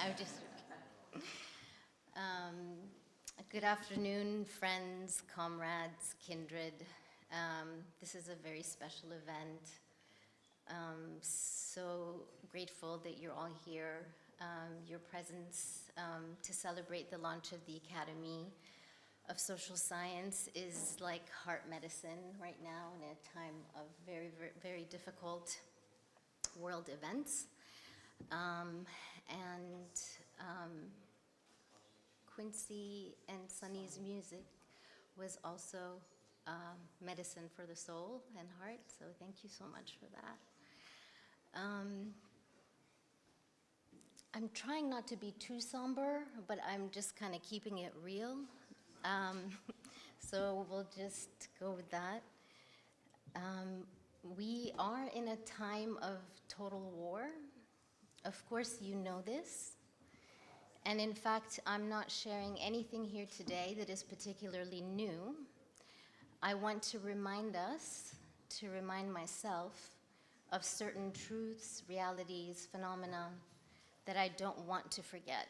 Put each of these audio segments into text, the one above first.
I'm just good afternoon, friends, comrades, kindred. This is a very special event. So grateful that you're all here. Your presence to celebrate the launch of the Academy of Social Science is like heart medicine right now in a time of very, very, very difficult world events. Quincy and Sunny's music was also medicine for the soul and heart, so thank you so much for that. I'm trying not to be too somber, but I'm just kind of keeping it real. So we'll just go with that. We are in a time of total war. Of course, you know this. And in fact, I'm not sharing anything here today that is particularly new. I want to remind us, to remind myself, of certain truths, realities, phenomena that I don't want to forget.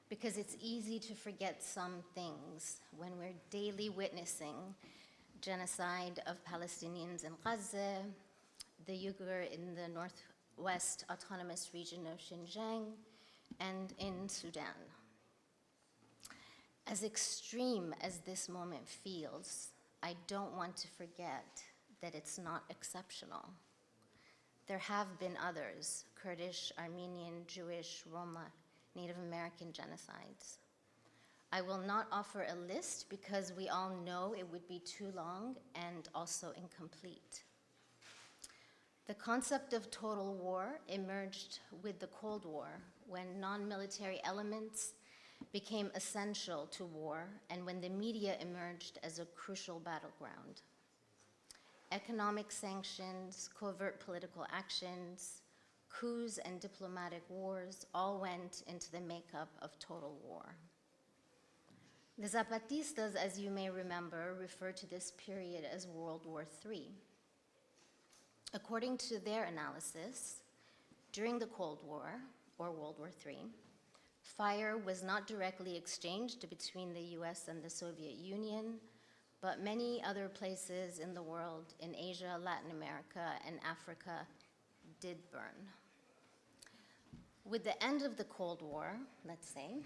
Because it's easy to forget some things when we're daily witnessing genocide of Palestinians in Gaza, the Uyghur in the Northwest Autonomous Region of Xinjiang, and in Sudan. As extreme as this moment feels, I don't want to forget that it's not exceptional. There have been others, Kurdish, Armenian, Jewish, Roma, Native American genocides. I will not offer a list because we all know it would be too long and also incomplete. The concept of total war emerged with the Cold War when non-military elements became essential to war and when the media emerged as a crucial battleground. Economic sanctions, covert political actions, coups and diplomatic wars all went into the makeup of total war. The Zapatistas, as you may remember, refer to this period as World War III. According to their analysis, during the Cold War, or World War III, fire was not directly exchanged between the US and the Soviet Union, but many other places in the world, in Asia, Latin America, and Africa, did burn. With the end of the Cold War, let's say,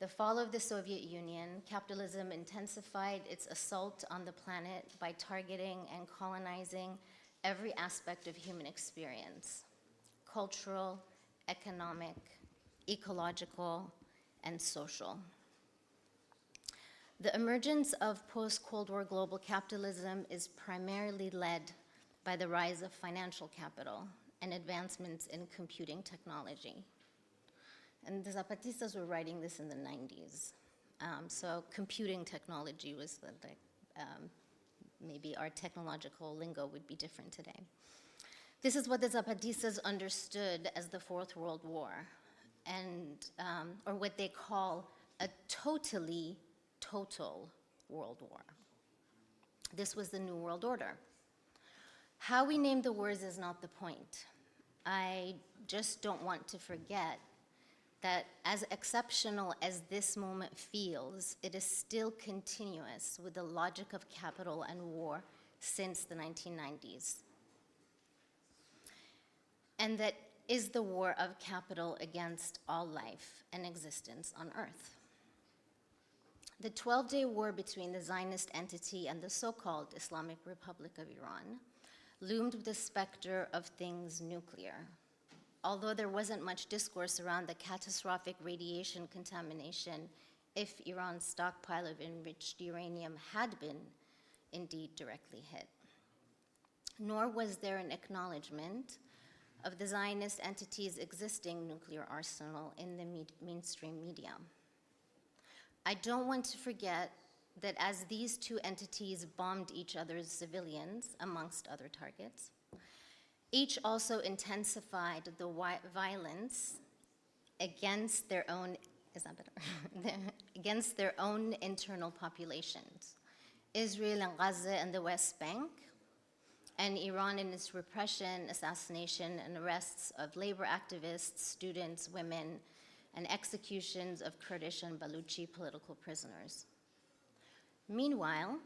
the fall of the Soviet Union, capitalism intensified its assault on the planet by targeting and colonizing every aspect of human experience: cultural, economic, ecological, and social. The emergence of post-Cold War global capitalism is primarily led by the rise of financial capital and advancements in computing technology. And the Zapatistas were writing this in the 90s. So computing technology was maybe our technological lingo would be different today. This is what the Zapatistas understood as the Fourth World War, and or what they call a totally total world war. This was the New World Order. How we name the wars is not the point. I just don't want to forget that as exceptional as this moment feels, it is still continuous with the logic of capital and war since the 1990s. And that is the war of capital against all life and existence on Earth. The 12-day war between the Zionist entity and the so-called Islamic Republic of Iran loomed with the specter of things nuclear. Although there wasn't much discourse around the catastrophic radiation contamination if Iran's stockpile of enriched uranium had been indeed directly hit. Nor was there an acknowledgement of the Zionist entity's existing nuclear arsenal in the mainstream media. I don't want to forget that as these two entities bombed each other's civilians, amongst other targets, each also intensified the violence against their own, against their own internal populations, Israel and Gaza and the West Bank, and Iran in its repression, assassination, and arrests of labor activists, students, women, and executions of Kurdish and Baluchi political prisoners. Meanwhile,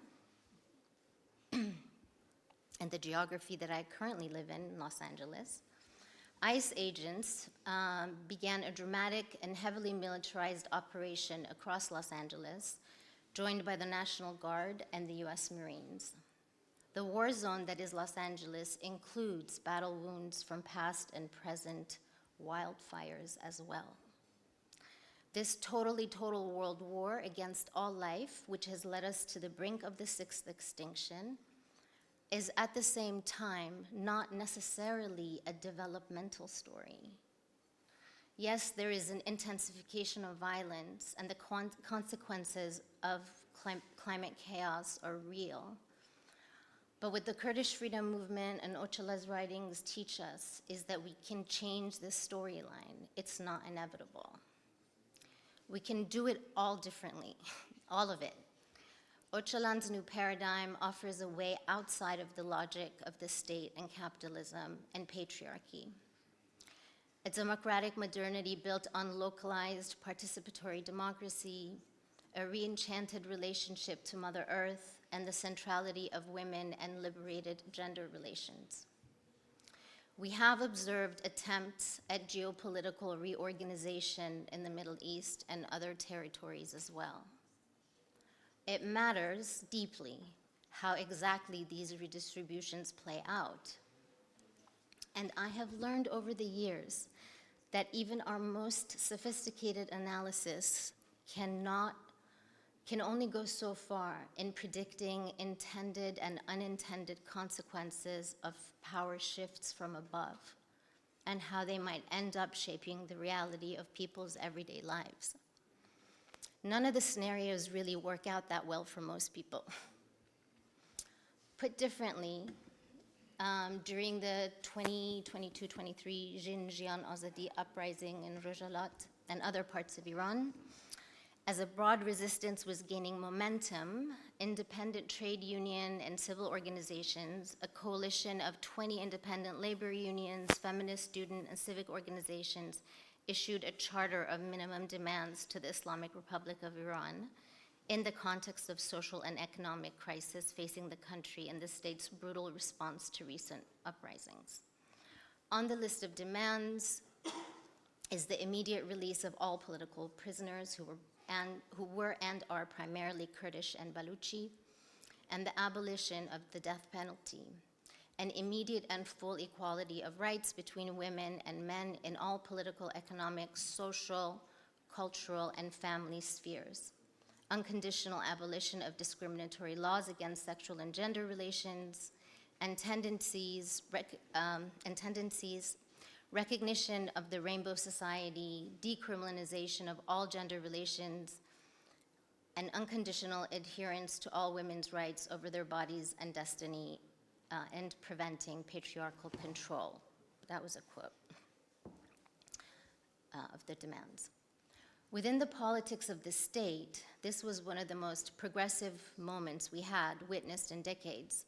in the geography that I currently live in, Los Angeles, ICE agents began a dramatic and heavily militarized operation across Los Angeles, joined by the National Guard and the US Marines. The war zone that is Los Angeles includes battle wounds from past and present wildfires as well. This total world war against all life, which has led us to the brink of the sixth extinction, is at the same time not necessarily a developmental story. Yes, there is an intensification of violence, and the consequences of climate chaos are real. But what the Kurdish freedom movement and Öcalán's writings teach us is that we can change this storyline. It's not inevitable. We can do it all differently, all of it. Öcalán's new paradigm offers a way outside of the logic of the state and capitalism and patriarchy. A democratic modernity built on localized participatory democracy, a re-enchanted relationship to Mother Earth, and the centrality of women and liberated gender relations. We have observed attempts at geopolitical reorganization in the Middle East and other territories as well. It matters deeply how exactly these redistributions play out. And I have learned over the years that even our most sophisticated analysis can only go so far in predicting intended and unintended consequences of power shifts from above and how they might end up shaping the reality of people's everyday lives. None of the scenarios really work out that well for most people. Put differently, during the 2022-23 Xinjiang Azadi uprising in Rojhelat and other parts of Iran, as a broad resistance was gaining momentum, independent trade union and civil organizations, a coalition of 20 independent labor unions, feminist student and civic organizations, issued a charter of minimum demands to the Islamic Republic of Iran in the context of social and economic crisis facing the country and the state's brutal response to recent uprisings. On the list of demands is the immediate release of all political prisoners who were and are primarily Kurdish and Baluchi, and the abolition of the death penalty, an immediate and full equality of rights between women and men in all political, economic, social, cultural, and family spheres, unconditional abolition of discriminatory laws against sexual and gender relations, and tendencies, recognition of the rainbow society, decriminalization of all gender relations, and unconditional adherence to all women's rights over their bodies and destiny, and preventing patriarchal control. That was a quote of the demands. Within the politics of the state, this was one of the most progressive moments we had witnessed in decades,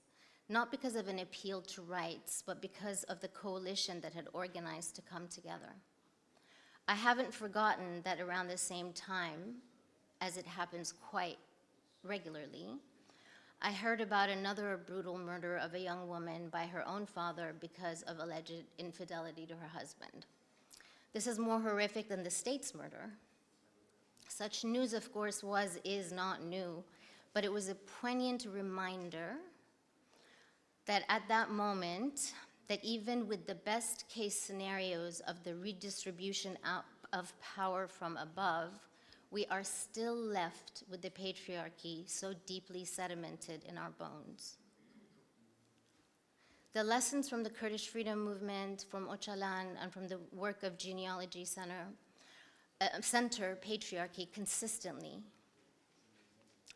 not because of an appeal to rights, but because of the coalition that had organized to come together. I haven't forgotten that around the same time, as it happens quite regularly, I heard about another brutal murder of a young woman by her own father because of alleged infidelity to her husband. This is more horrific than the state's murder. Such news, of course, is not new, but it was a poignant reminder that at that moment, that even with the best case scenarios of the redistribution out of power from above, we are still left with the patriarchy so deeply sedimented in our bones. The lessons from the Kurdish freedom movement, from Öcalan, and from the work of Genealogy Center patriarchy consistently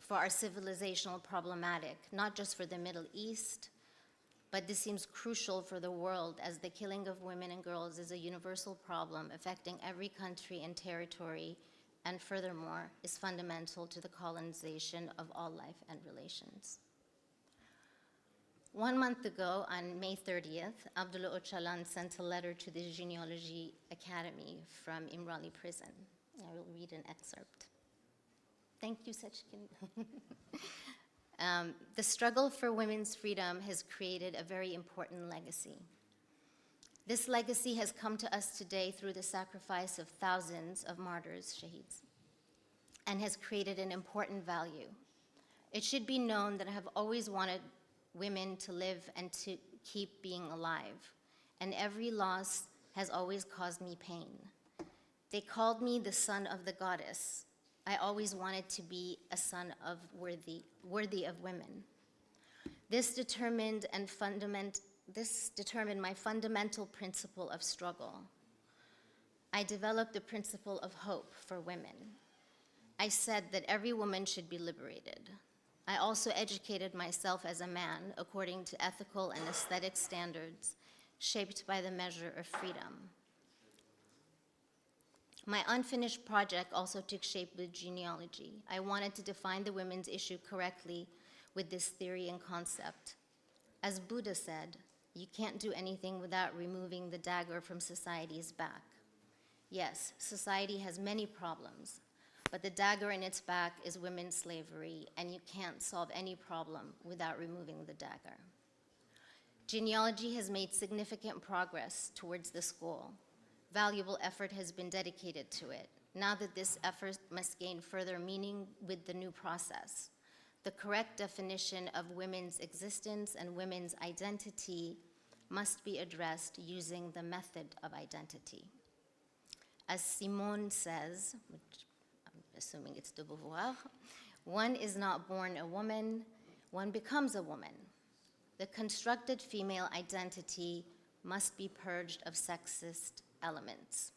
for our civilizational problematic, not just for the Middle East, but this seems crucial for the world, as the killing of women and girls is a universal problem affecting every country and territory, and furthermore, is fundamental to the colonization of all life and relations. 1 month ago, on May 30th, Abdullah Öcalan sent a letter to the Genealogy Academy from Imrali prison. I will read an excerpt. Thank you, Seçkin. The struggle for women's freedom has created a very important legacy. This legacy has come to us today through the sacrifice of thousands of martyrs, shaheeds, and has created an important value. It should be known that I have always wanted women to live and to keep being alive, and every loss has always caused me pain. They called me the son of the goddess. I always wanted to be a son of worthy of women. This determined my fundamental principle of struggle. I developed the principle of hope for women. I said that every woman should be liberated. I also educated myself as a man according to ethical and aesthetic standards shaped by the measure of freedom. My unfinished project also took shape with genealogy. I wanted to define the women's issue correctly with this theory and concept. As Buddha said, you can't do anything without removing the dagger from society's back. Yes, society has many problems, but the dagger in its back is women's slavery, and you can't solve any problem without removing the dagger. Genealogy has made significant progress towards this goal. Valuable effort has been dedicated to it. Now that this effort must gain further meaning with the new process, the correct definition of women's existence and women's identity must be addressed using the method of identity. As Simone says, which I'm assuming it's de Beauvoir, one is not born a woman, one becomes a woman. The constructed female identity must be purged of sexist elements.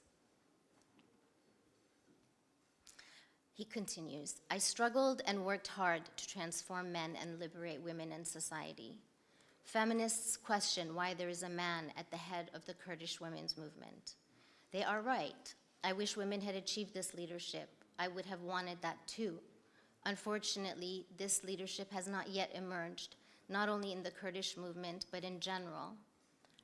He continues, I struggled and worked hard to transform men and liberate women in society. Feminists question why there is a man at the head of the Kurdish women's movement. They are right. I wish women had achieved this leadership. I would have wanted that too. Unfortunately, this leadership has not yet emerged, not only in the Kurdish movement, but in general.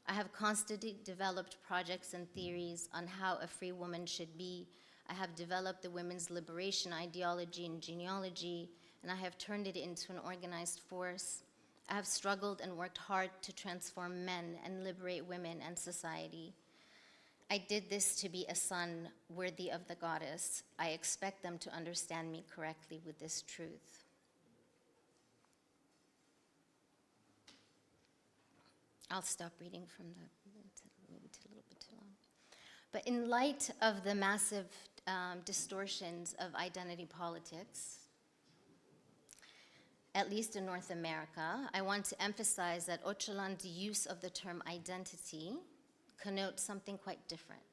I have constantly developed projects and theories on how a free woman should be. I have developed the women's liberation ideology and genealogy, and I have turned it into an organized force. I have struggled and worked hard to transform men and liberate women and society. I did this to be a son worthy of the goddess. I expect them to understand me correctly with this truth. I'll stop reading from maybe it's a little bit too long. But in light of the massive distortions of identity politics, at least in North America, I want to emphasize that Öcalan's use of the term identity connotes something quite different.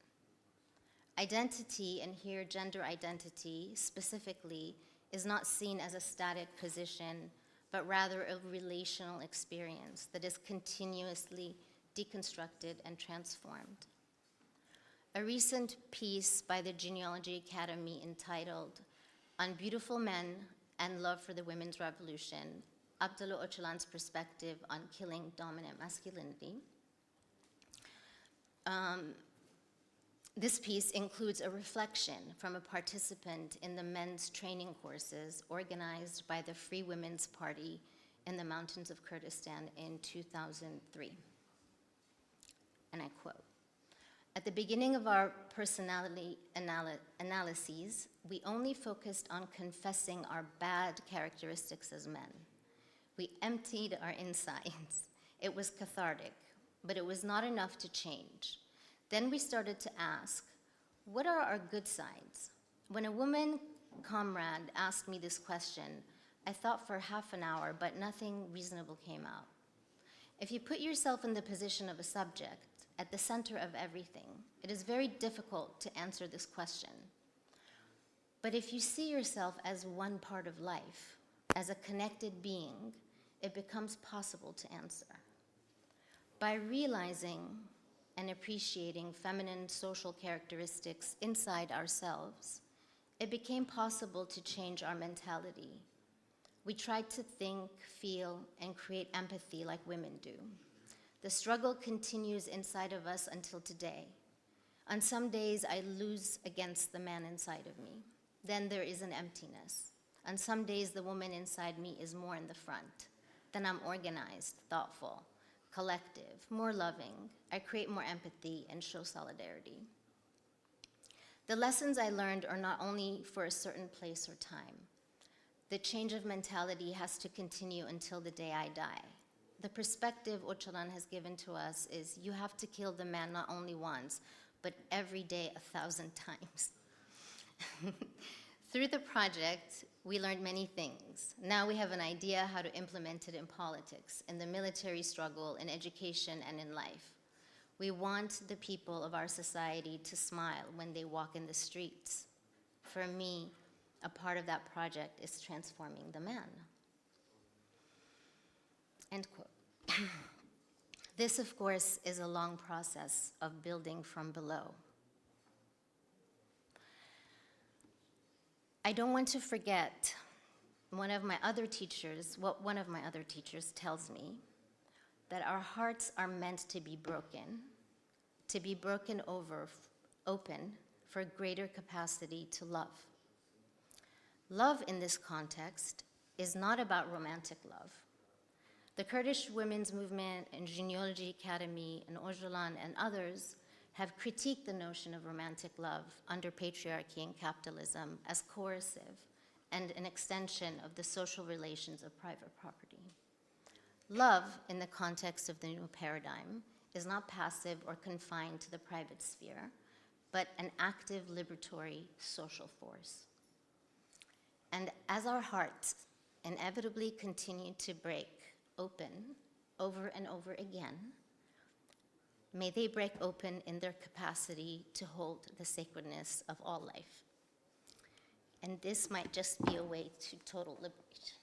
Identity, and here gender identity specifically, is not seen as a static position, but rather a relational experience that is continuously deconstructed and transformed. A recent piece by the Genealogy Academy entitled On Beautiful Men and Love for the Women's Revolution, Abdullah Öcalan's Perspective on Killing Dominant Masculinity. This piece includes a reflection from a participant in the men's training courses organized by the Free Women's Party in the mountains of Kurdistan in 2003. And I quote, at the beginning of our personality analyses, we only focused on confessing our bad characteristics as men. We emptied our insides. It was cathartic, but it was not enough to change. Then we started to ask, what are our good sides? When a woman comrade asked me this question, I thought for half an hour, but nothing reasonable came out. If you put yourself in the position of a subject, at the center of everything, it is very difficult to answer this question. But if you see yourself as one part of life, as a connected being, it becomes possible to answer. By realizing and appreciating feminine social characteristics inside ourselves, it became possible to change our mentality. We try to think, feel, and create empathy like women do. The struggle continues inside of us until today. On some days, I lose against the man inside of me. Then there is an emptiness. On some days, the woman inside me is more in the front. Then I'm organized, thoughtful, collective, more loving. I create more empathy and show solidarity. The lessons I learned are not only for a certain place or time. The change of mentality has to continue until the day I die. The perspective Öcalan has given to us is you have to kill the man not only once, but every day 1,000 times. Through the project, we learned many things. Now we have an idea how to implement it in politics, in the military struggle, in education, and in life. We want the people of our society to smile when they walk in the streets. For me, a part of that project is transforming the man. End quote. This, of course, is a long process of building from below. I don't want to forget what one of my other teachers tells me, that our hearts are meant to be broken open for greater capacity to love. Love in this context is not about romantic love. The Kurdish women's movement and Genealogy Academy and Öcalan and others have critiqued the notion of romantic love under patriarchy and capitalism as coercive and an extension of the social relations of private property. Love, in the context of the new paradigm, is not passive or confined to the private sphere, but an active liberatory social force. And as our hearts inevitably continue to break open over and over again, may they break open in their capacity to hold the sacredness of all life. And this might just be a way to total liberation.